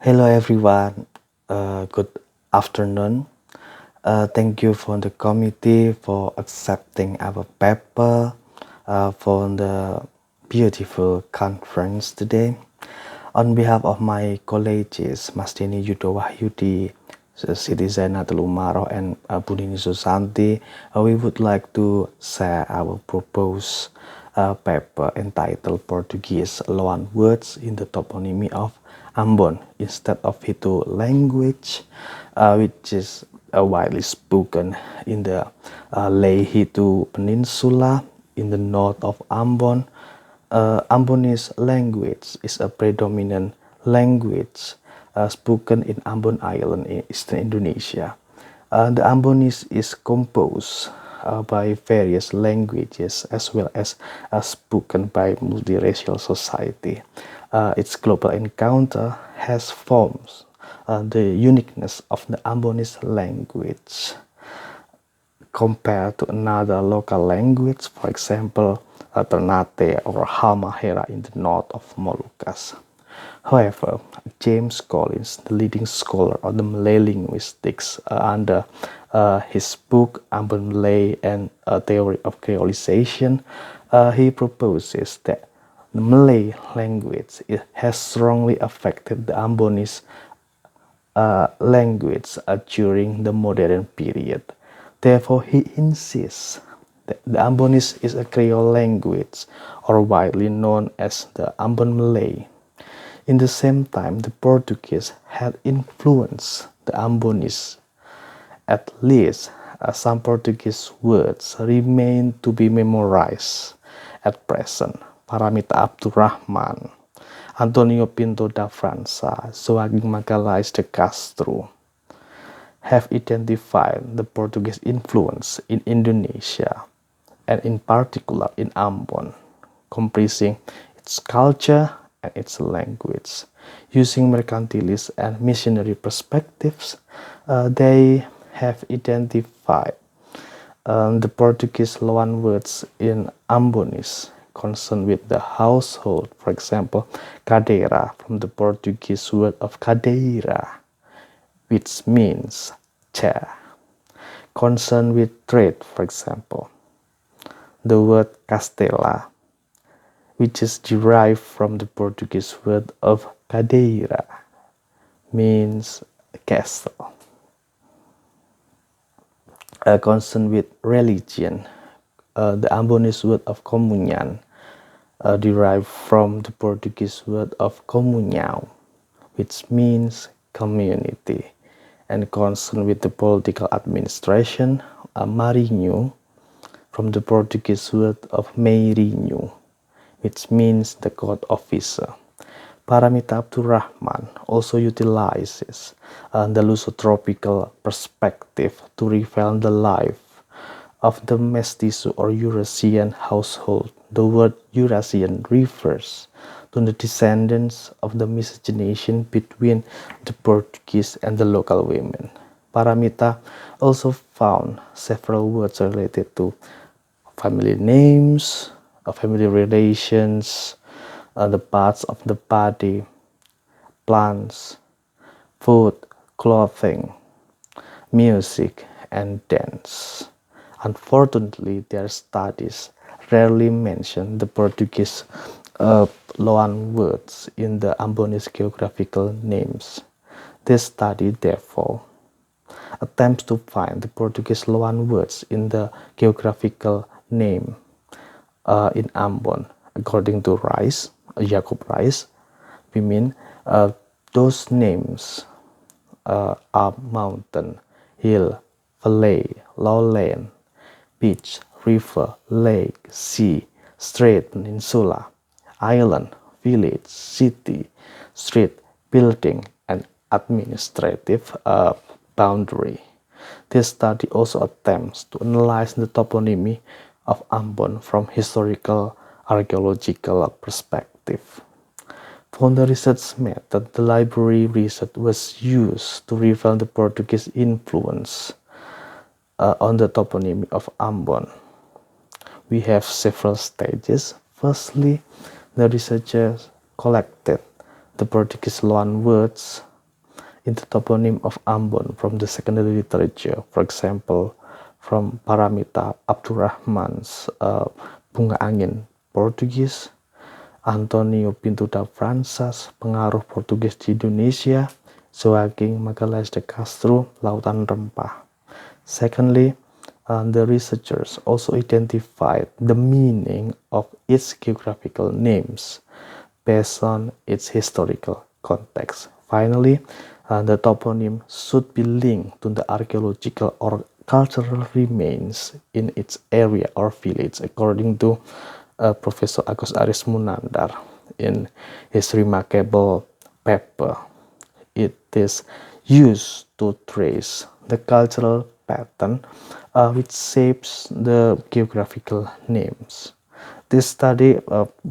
Hello everyone, good afternoon. Thank you for the committee for accepting our paper for the beautiful conference today. On behalf of my colleagues, Mas Deny Yudo Wahyudi, Siti Zaenatul Umaroh, and Bunini Susanti, we would like to share our proposed paper entitled Portuguese Loan Words in the Toponymy of Ambon instead of Hitu language, which is widely spoken in the Leh-Hitu Peninsula in the north of Ambon. Ambonese language is a predominant language spoken in Ambon Island in eastern Indonesia. The Ambonese is composed by various languages as well as spoken by multiracial society. Its global encounter has formed the uniqueness of the Ambonese language compared to another local language, for example, Ternate or Halmahera in the north of Moluccas. However, James Collins, the leading scholar of the Malay linguistics under his book Ambon Malay and a Theory of Creolization, he proposes that the Malay language has strongly affected the Ambonese language during the modern period. Therefore, he insists that the Ambonese is a Creole language, or widely known as the Ambon Malay. In the same time, the Portuguese had influenced the Ambonese. At least some Portuguese words remain to be memorized at present. Paramita Abdurrahman, Antonio Pinto da França, Joaquim Magalhães de Castro have identified the Portuguese influence in Indonesia, and in particular in Ambon, comprising its culture and its language. Using mercantilist and missionary perspectives, they have identified the Portuguese loan words in Ambonese concerned with the household, for example, cadeira from the Portuguese word of cadeira, which means chair. Concerned with trade, for example, the word castela, which is derived from the Portuguese word of cadeira, means castle. Concerned with religion, the Ambonese word of comunhão, derived from the Portuguese word of comunhão, which means community. And concerned with the political administration, marinho, from the Portuguese word of meirinho, which means the court officer. Paramita Abdurrahman also utilizes the Lusotropical perspective to reveal the life of the mestizo or Eurasian household. The word Eurasian refers to the descendants of the miscegenation between the Portuguese and the local women. Paramita also found several words related to family names, family relations, the parts of the body, plants, food, clothing, music, and dance. Unfortunately, their studies rarely mention the Portuguese loan words in the Ambonese geographical names. This study, therefore, attempts to find the Portuguese loan words in the geographical name in Ambon. According to Jacob Rice, we mean those names are mountain, hill, valley, lowland, beach, river, lake, sea, strait, peninsula, island, village, city, street, building, and administrative boundary. This study also attempts to analyze the toponymy of Ambon from historical-archaeological perspective. For the research method, the library research was used to reveal the Portuguese influence on the toponymy of Ambon. We have several stages. Firstly, the researchers collected the Portuguese loan words in the toponym of Ambon from the secondary literature, for example, from Paramita Abdurrahman's Bunga Angin Portuguese, Antonio Pinto da Franças, Pengaruh Portugis di Indonesia, Joaquim Magalhães de Castro, Lautan Rempah. Secondly, the researchers also identified the meaning of its geographical names based on its historical context. Finally, the toponym should be linked to the archaeological or cultural remains in its area or village, according to Professor Agus Aris Munandar in his remarkable paper. It is used to trace the cultural pattern which shapes the geographical names. This study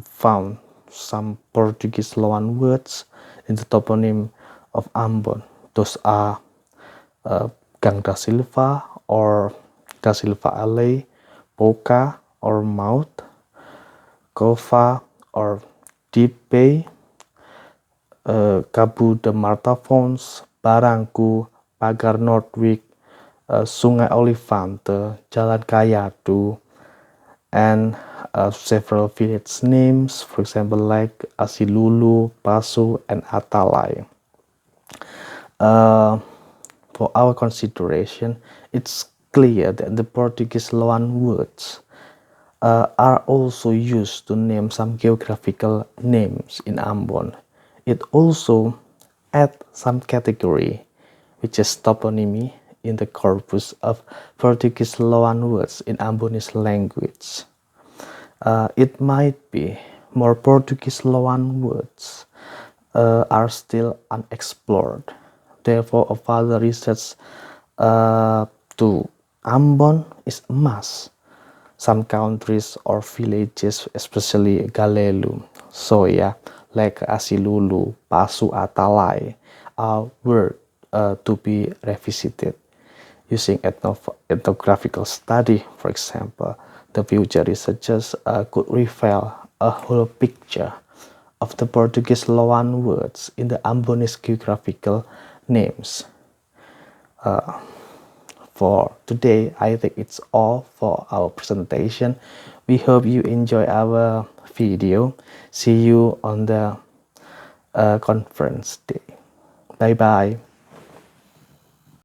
found some Portuguese loan words in the toponym of Ambon. Those are Gang da Silva or da Silva Alley, Boca or Mouth, Cova or Deep Bay, Cabo de Martafons, Barangku, Pagar Nordwijk, Sungai Olifante, Jalan Kayadu, and several village names, for example, like Asilulu, Pasu, and Atalay. For our consideration, it's clear that the Portuguese loan words are also used to name some geographical names in Ambon. It also adds some category, which is toponymy, in the corpus of Portuguese loan words in Ambonese language. It might be more Portuguese loan words are still unexplored. Therefore, a further research to Ambon is a must. Some countries or villages, especially Galelu, Soya, like Asilulu, Pasu, Atalay, are worth to be revisited. Using ethnographical study, for example, the future researchers could reveal a whole picture of the Portuguese loan words in the Ambonese geographical names. For today, I think it's all for our presentation. We hope you enjoy our video. See you on the conference day. Bye bye.